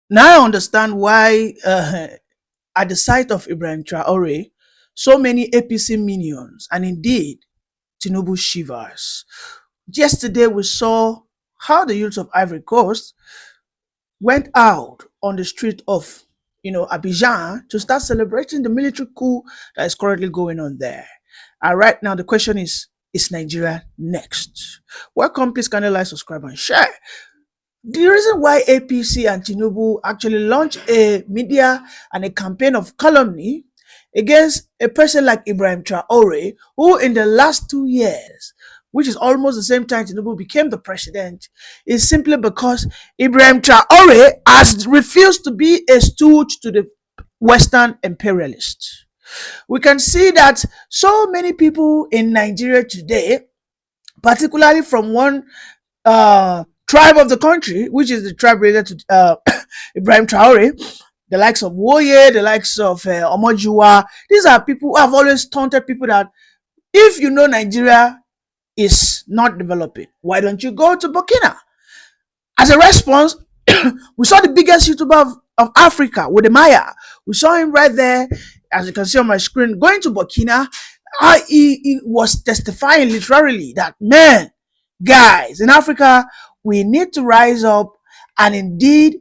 Now I understand why, at the sight of Ibrahim Traore, so many APC minions and indeed Tinubu shivers. Yesterday, we saw how the youth of Ivory Coast went out on the street of Abidjan to start celebrating the military coup that is currently going on there. And right now, the question is Nigeria next? Welcome, please kindly like, subscribe, and share. The reason why APC and Tinubu actually launched a media and a campaign of calumny against a person like Ibrahim Traore, who in the last 2 years, which is almost the same time Tinubu became the president, is simply because Ibrahim Traore has refused to be a stooge to the Western imperialists. We can see that so many people in Nigeria today, particularly from one tribe of the country, which is the tribe related to Ibrahim Traore, the likes of Woye, the likes of Omojuwa. These are people who have always taunted people that if you know Nigeria is not developing, why don't you go to Bkina? As a response, we saw the biggest YouTuber of Africa with the Maya. We saw him right there, as you can see on my screen, going to Bkina. He was testifying literally that, man, guys, in Africa, we need to rise up and indeed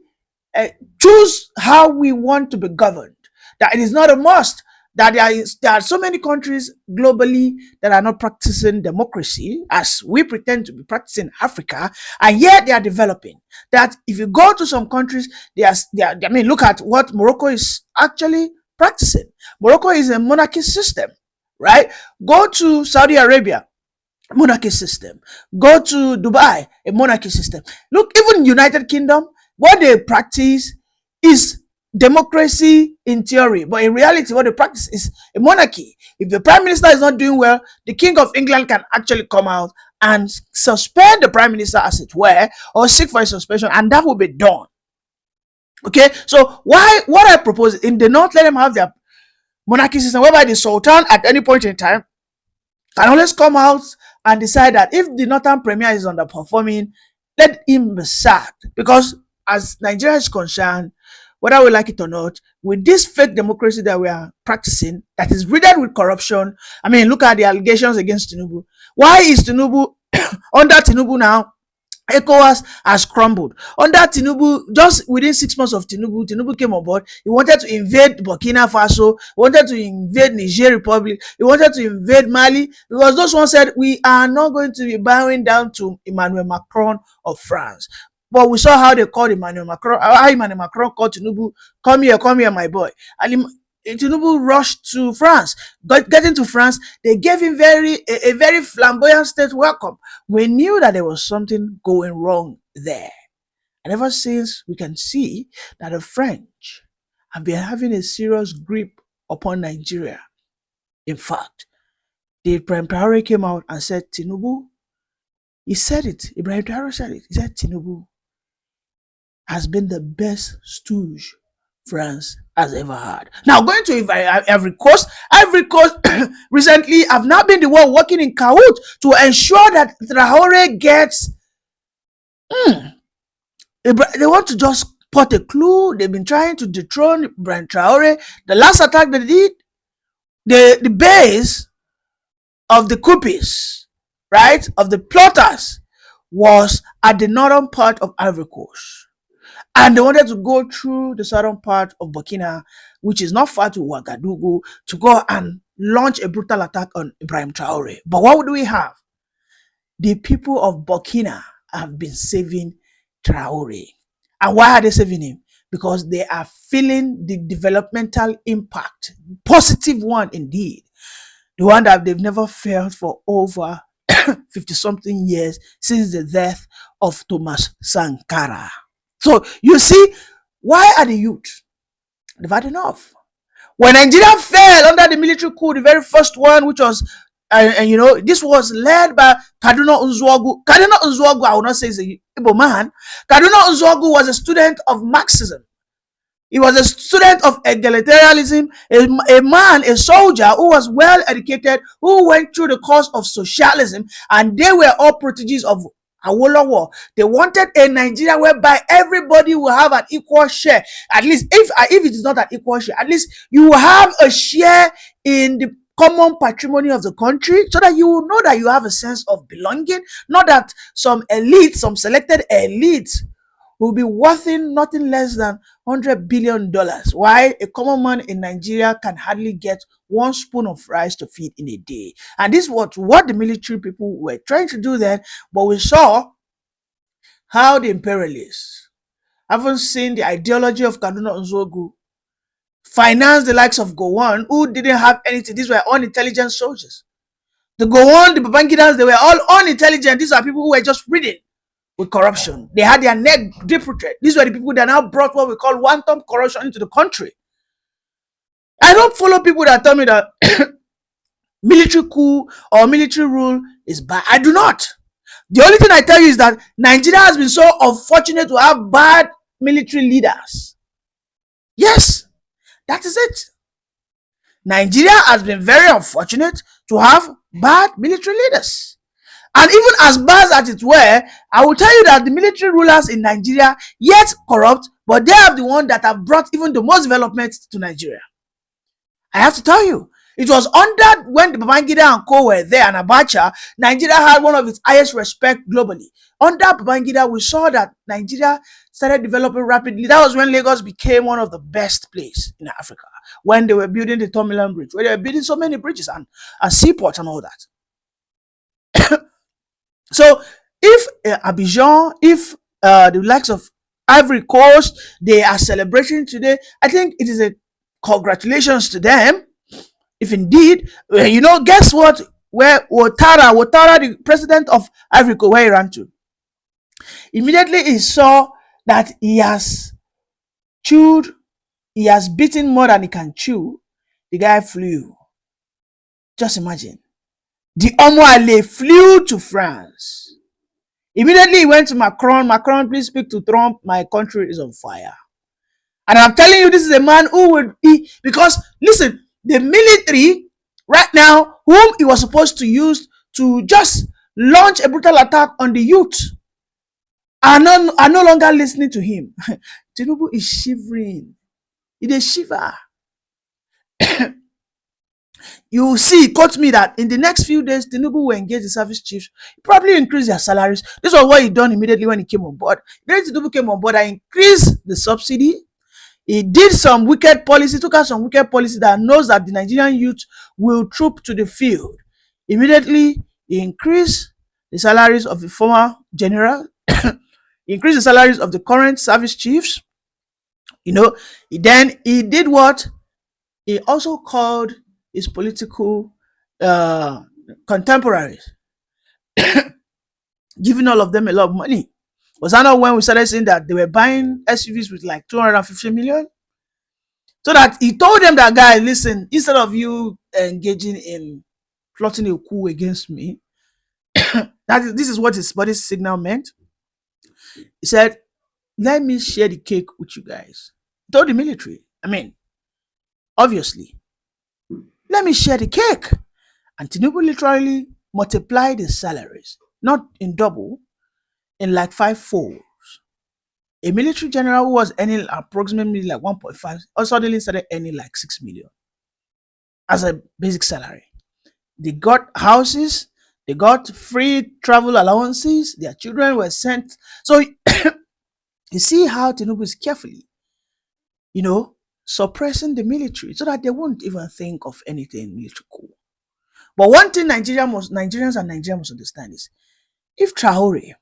choose how we want to be governed. That it is not a must. That there are so many countries globally that are not practicing democracy as we pretend to be practicing in Africa, and yet they are developing. That if you go to some countries, look at what Morocco is actually practicing. Morocco is a monarchy system, right? Go to Saudi Arabia, monarchy system. Go to Dubai, a monarchy system. Look, even United Kingdom, what they practice is democracy in theory, but in reality, what they practice is a monarchy. If the prime minister is not doing well, the king of England can actually come out and suspend the prime minister, as it were, or seek for a suspension, and that will be done. Okay, so what I propose in the north, let them have their monarchy system, whereby the sultan at any point in time can always come out and decide that if the northern premier is underperforming, let him be sacked. Because as Nigeria is concerned, whether we like it or not, with this fake democracy that we are practicing, that is riddled with corruption. I mean, look at the allegations against Tinubu. Why is Tinubu under Tinubu now? ECOWAS has crumbled. Under Tinubu, just within 6 months of Tinubu came on board. He wanted to invade Burkina Faso, he wanted to invade Niger Republic, he wanted to invade Mali, because those ones said, we are not going to be bowing down to Emmanuel Macron of France. But we saw how they called Emmanuel Macron, how Emmanuel Macron called Tinubu, come here, my boy. And Tinubu rushed to France. Getting to France, they gave him a very flamboyant state welcome. We knew that there was something going wrong there. And ever since, we can see that the French have been having a serious grip upon Nigeria. In fact, the Ibrahim Traore came out and said, Tinubu, he said it, Ibrahim Traore said it, he said Tinubu has been the best stooge France has ever had. Now, going to Ivory Coast recently have now been the one working in cahoot to ensure that Traore gets. They want to just put a clue. They've been trying to dethrone Ibrahim Traore. The last attack they did, the base of the coupists, right, of the plotters, was at the northern part of Ivory Coast. And they wanted to go through the southern part of Bkina, which is not far to Ouagadougou, to go and launch a brutal attack on Ibrahim Traore. But what do we have? The people of Bkina have been saving Traore. And why are they saving him? Because they are feeling the developmental impact, positive one indeed, the one that they've never felt for over 50-something years since the death of Thomas Sankara. So you see, why are the youth? They've had enough. When Nigeria fell under the military coup, the very first one, which was, this was led by Kaduna Nzwagu. Kaduna Nzwagu, I will not say is a Igbo man. Kaduna Nzwagu was a student of Marxism. He was a student of egalitarianism, a man, a soldier who was well educated, who went through the course of socialism, and they were all proteges of Awolowo. They wanted a Nigeria whereby everybody will have an equal share. At least, if it is not an equal share, at least you will have a share in the common patrimony of the country, so that you will know that you have a sense of belonging. Not that some elite, some selected elite, will be worth nothing less than $100 billion. Why a common man in Nigeria can hardly get one spoon of rice to feed in a day. And this was what the military people were trying to do then. But we saw how the imperialists, having seen the ideology of Kaduna Nzogu, finance the likes of Gowon, who didn't have anything. These were unintelligent soldiers. The Gowon, the Babangidans, they were all unintelligent. These are people who were just reading with corruption. They had their neck deep-rooted. These were the people that now brought what we call wanton corruption into the country. I don't follow people that tell me that military coup or military rule is bad. I do not. The only thing I tell you is that Nigeria has been so unfortunate to have bad military leaders. Yes, that is it. Nigeria has been very unfortunate to have bad military leaders. And even as bad as it were, I will tell you that the military rulers in Nigeria, yet corrupt, but they are the ones that have brought even the most development to Nigeria. I have to tell you, it was under when the Babangida and Co were there and Abacha, Nigeria had one of its highest respect globally. Under Babangida, we saw that Nigeria started developing rapidly. That was when Lagos became one of the best places in Africa, when they were building the Tomiland Bridge, where they were building so many bridges and seaports and all that. So if Abidjan, if the likes of Ivory Coast, they are celebrating today, I think it is a congratulations to them. If indeed, guess what? Where Ouattara, the president of Ivory Coast, where he ran to? Immediately he saw that he has beaten more than he can chew. The guy flew. Just imagine. The Omoale flew to France. Immediately he went to Macron. Macron, please speak to Trump. My country is on fire. And I'm telling you, this is a man who would be, because listen, the military right now, whom he was supposed to use to just launch a brutal attack on the youth, are no longer listening to him. Tinubu is shivering. He is shiver. You will see, quote me, that in the next few days, Tinubu will engage the service chiefs, probably increase their salaries. This was what he done immediately when he came on board. Then Tinubu came on board and increased the subsidy. He did some wicked policy, took out some wicked policy that knows that the Nigerian youth will troop to the field. Immediately, he increased the salaries of the former general, increased the salaries of the current service chiefs. Then he did what? He also called his political contemporaries, giving all of them a lot of money. Was that not when we started saying that they were buying SUVs with like 250 million? So that he told them that, guys, listen, instead of you engaging in plotting a coup against me, this is what his body signal meant. He said, let me share the cake with you guys. He told the military, obviously, let me share the cake. And Tinubu literally multiplied the salaries, not in double, in like 5 folds. A military general who was earning approximately like 1.5 or suddenly started earning like 6 million as a basic salary. They got houses, they got free travel allowances, their children were sent. So you see how Tinubu is carefully, suppressing the military so that they won't even think of anything military coup. But one thing Nigerians and Nigerians must understand is, if Traore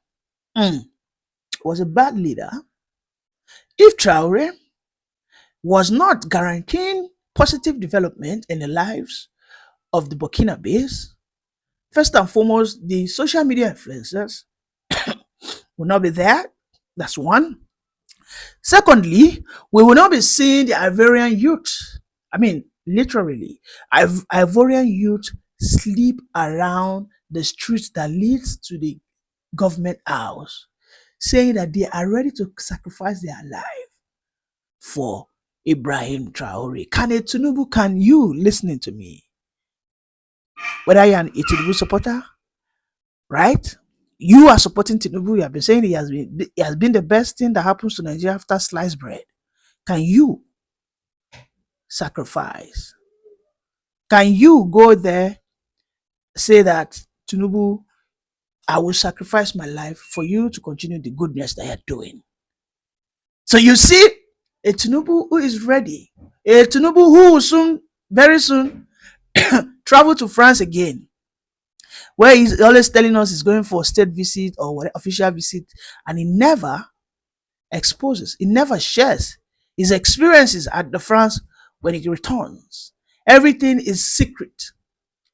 was a bad leader, if Traore was not guaranteeing positive development in the lives of the Bkina base, first and foremost, the social media influencers will not be there. That's one. Secondly, we will not be seeing the Ivorian youth. Literally, Ivorian youth sleep around the streets that leads to the government house, saying that they are ready to sacrifice their life for Ibrahim Traore. Tinubu, can you listening to me? Whether you're an Tinubu supporter, right? You are supporting Tinubu. You have been saying he has been the best thing that happens to Nigeria after sliced bread. Can you sacrifice? Can you go there, say that Tinubu, I will sacrifice my life for you to continue the goodness that you're doing? So you see, a Tinubu who is ready, a Tinubu who will soon, very soon, travel to France again, where he's always telling us he's going for a state visit or what official visit, and he never exposes, he never shares his experiences at the France when he returns. Everything is secret,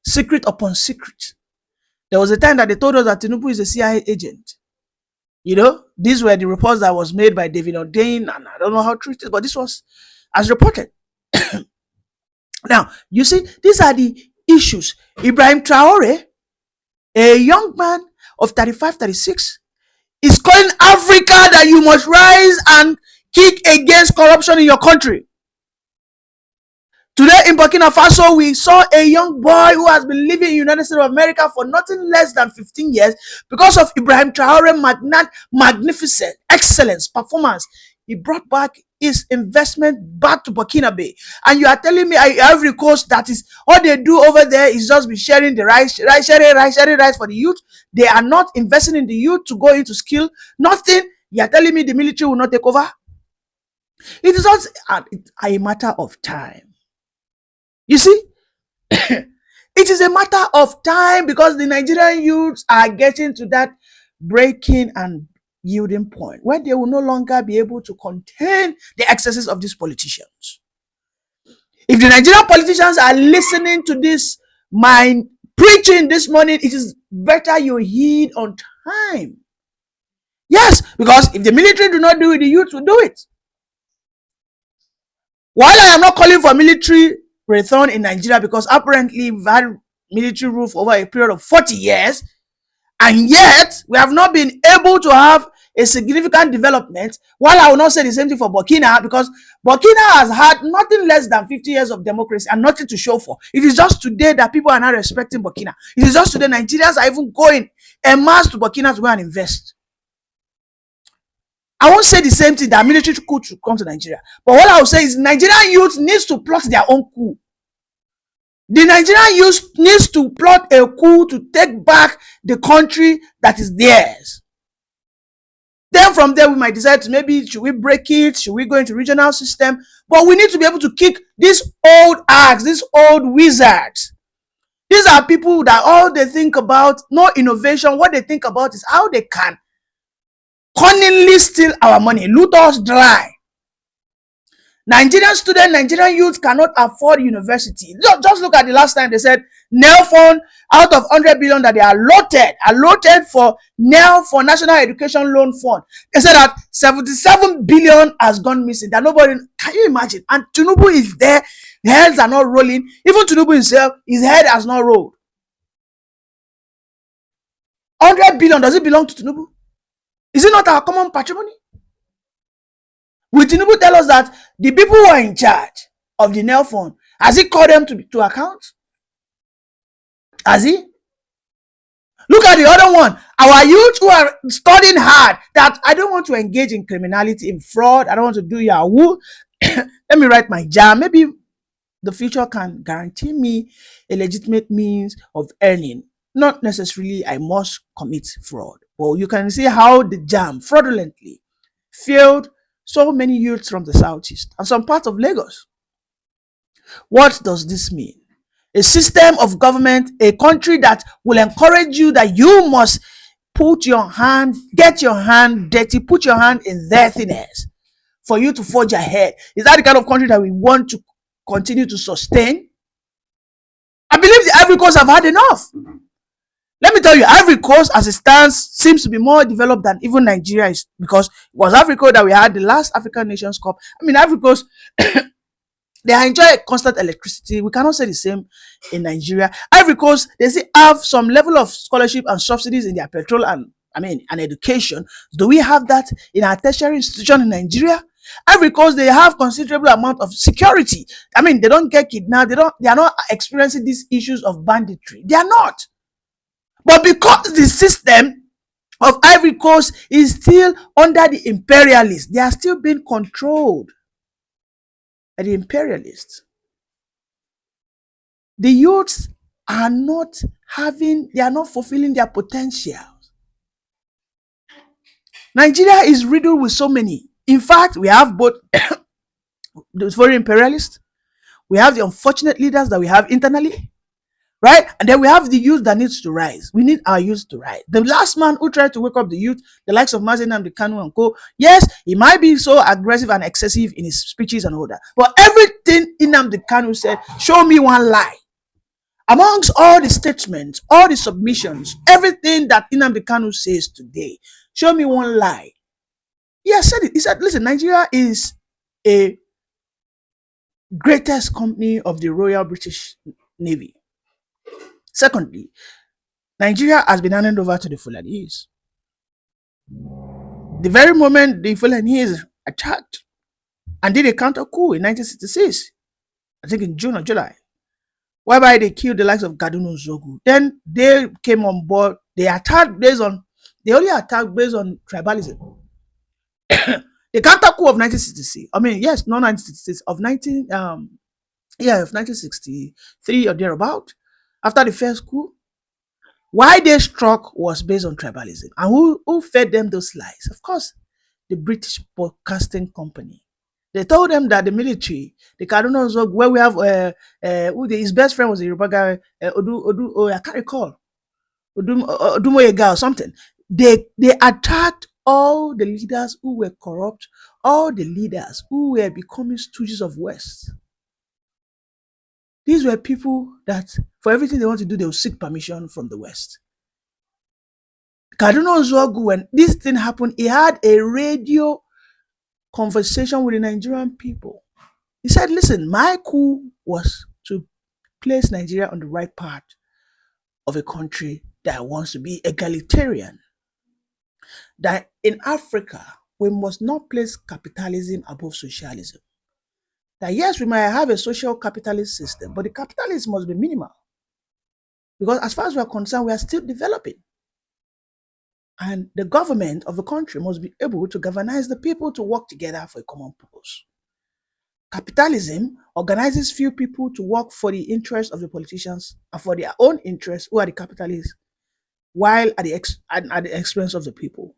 secret upon secret. There was a time that they told us that Tinubu is a CIA agent. You know, these were the reports that was made by David Ordain, and I don't know how true it is, but this was as reported. Now, you see, these are the issues. Ibrahim Traore, a young man of 35, 36, is calling Africa that you must rise and kick against corruption in your country. Today in Burkina Faso, we saw a young boy who has been living in the United States of America for nothing less than 15 years because of Ibrahim Traore magnificent, excellence, performance. He brought back his investment back to Bkina. And you are telling me Ivory Coast, that is all they do over there is just be sharing the rice, sharing rice for the youth. They are not investing in the youth to go into skill, nothing. You are telling me the military will not take over? It is not a matter of time. You see, it is a matter of time because the Nigerian youths are getting to that breaking and yielding point where they will no longer be able to contain the excesses of these politicians. If the Nigerian politicians are listening to this, my preaching this morning, it is better you heed on time. Yes, because if the military do not do it, the youth will do it. While I am not calling for military return in Nigeria, because apparently we've had military rule for over a period of 40 years, and yet we have not been able to have a significant development. While I will not say the same thing for Bkina, because Bkina has had nothing less than 50 years of democracy and nothing to show for. It is just today that people are not respecting Bkina. It is just today Nigerians are even going en masse to Bkina to go and invest. I won't say the same thing that military coup should come to Nigeria. But what I will say is Nigerian youth needs to plot their own coup. The Nigerian youth needs to plot a coup to take back the country that is theirs. Then from there, we might decide to maybe, should we break it? Should we go into regional system? But we need to be able to kick these old acts, these old wizards. These are people that all they think about, no innovation. What they think about is how they can cunningly steal our money, loot us dry. Nigerian students, Nigerian youth cannot afford university. Just look at the last time they said NEL fund, out of 100 billion that they are allotted for NEL, for National Education Loan Fund. They said that 77 billion has gone missing. That nobody, can you imagine? And Tinubu is there, heads are not rolling. Even Tinubu himself, his head has not rolled. 100 billion, does it belong to Tinubu? Is it not our common patrimony? Will Tinubu tell us that the people who are in charge of the NEL fund, has he called them to account? Has he? Look at the other one. Our youth who are studying hard, that I don't want to engage in criminality, in fraud. I don't want to do Yahoo. Let me write my JAM. Maybe the future can guarantee me a legitimate means of earning. Not necessarily I must commit fraud. Well, you can see how the JAM fraudulently failed so many youths from the southeast and some parts of Lagos. What does this mean? A system of government, a country that will encourage you that you must put your hand, get your hand dirty, put your hand in dirtiness for you to forge ahead. Is that the kind of country that we want to continue to sustain? I believe the Ivory Coast have had enough. Let me tell you, Ivory Coast, as it stands, seems to be more developed than even Nigeria is, because it was Ivory Coast that we had the last African Nations Cup. I mean, Ivory Coast, they enjoy constant electricity. We cannot say the same in Nigeria. Ivory Coast, they still have some level of scholarship and subsidies in their petrol and education. Do we have that in our tertiary institution in Nigeria? Ivory Coast, they have considerable amount of security. I mean, they don't get kidnapped. They are not experiencing these issues of banditry. They are not. But because the system of Ivory Coast is still under the imperialists. They are still being controlled by the imperialists. The youths are not they are not fulfilling their potential. Nigeria is riddled with so many. In fact, we have both the foreign imperialists, we have the unfortunate leaders that we have internally, right? And then we have the youth that needs to rise. We need our youth to rise. The last man who tried to wake up the youth, the likes of Mazen Bkina and Co. Yes, he might be so aggressive and excessive in his speeches and all that. But everything Nnamdi Kanu said, show me one lie. Amongst all the statements, all the submissions, everything that Nnamdi Kanu says today, show me one lie. He has said it. He said, listen, Nigeria is a greatest company of the Royal British Navy. Secondly, Nigeria has been handed over to the Fulanese. The very moment the Fulanese attacked and did a counter coup in 1966, I think in June or July, whereby they killed the likes of Gaduno Zogu. Then they came on board. They only attacked based on tribalism. The counter coup of 1966. I mean, yes, not 1966, of 1963 or thereabout. After the first coup, why they struck was based on tribalism. And who fed them those lies? Of course, the British Broadcasting Company. They told them that the military, the Kaduna Zog, where we have his best friend was a Yoruba guy, I can't recall, Odumoyega or something. They attacked all the leaders who were corrupt, all the leaders who were becoming stooges of West. These were people that for everything they want to do, they will seek permission from the West. Kaduna Zogu, when this thing happened, he had a radio conversation with the Nigerian people. He said, listen, my coup was to place Nigeria on the right path of a country that wants to be egalitarian. That in Africa, we must not place capitalism above socialism. That yes, we might have a social capitalist system, but the capitalism must be minimal. Because as far as we are concerned, we are still developing. And the government of the country must be able to galvanize the people to work together for a common purpose. Capitalism organizes few people to work for the interests of the politicians and for their own interests, who are the capitalists, while at the expense of the people.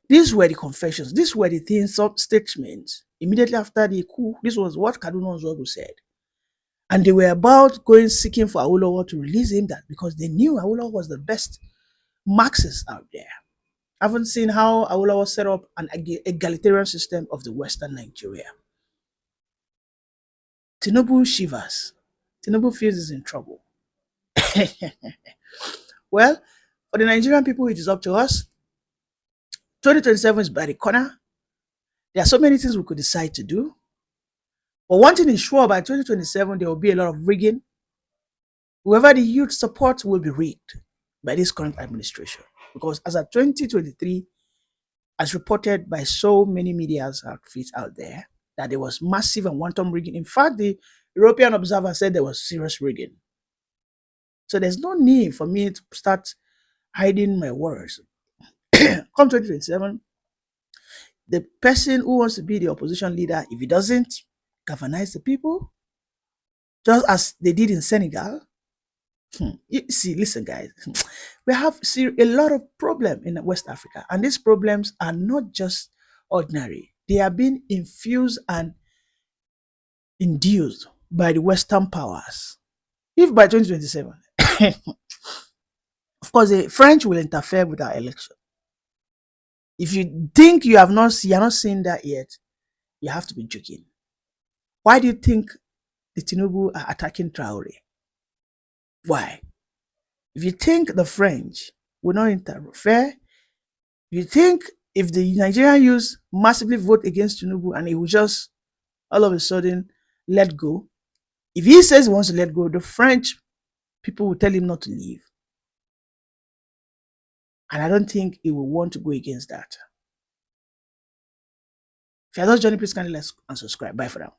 These were the confessions. These were the things, some statements immediately after the coup. This was what Kaduna Zogu said. And they were about seeking for Awolowo to release him, that because they knew Awolowo was the best Marxists out there. I haven't seen how Awolowo set up an egalitarian system of the Western Nigeria. Tinubu shivers. Tinubu feels he's in trouble. Well, for the Nigerian people, it is up to us. 2027 is by the corner. There are so many things we could decide to do. But one thing is sure, by 2027, there will be a lot of rigging. Whoever the youth supports will be rigged by this current administration. Because as of 2023, as reported by so many media outfits out there, that there was massive and wanton rigging. In fact, the European observer said there was serious rigging. So there's no need for me to start hiding my words. Come 2027, the person who wants to be the opposition leader, if he doesn't galvanize the people, just as they did in Senegal, you see, listen, guys, we have a lot of problems in West Africa, and these problems are not just ordinary. They are being infused and induced by the Western powers. If by 2027, of course, the French will interfere with our election. If you think you're not seeing that yet, you have to be joking. Why do you think the Tinubu are attacking Traore? Why? If you think the French will not interfere, you think if the Nigerian youth massively vote against Tinubu and he will just all of a sudden let go, if he says he wants to let go, the French people will tell him not to leave. And I don't think he will want to go against that. If you're just joining, please kindly like and subscribe. Bye for now.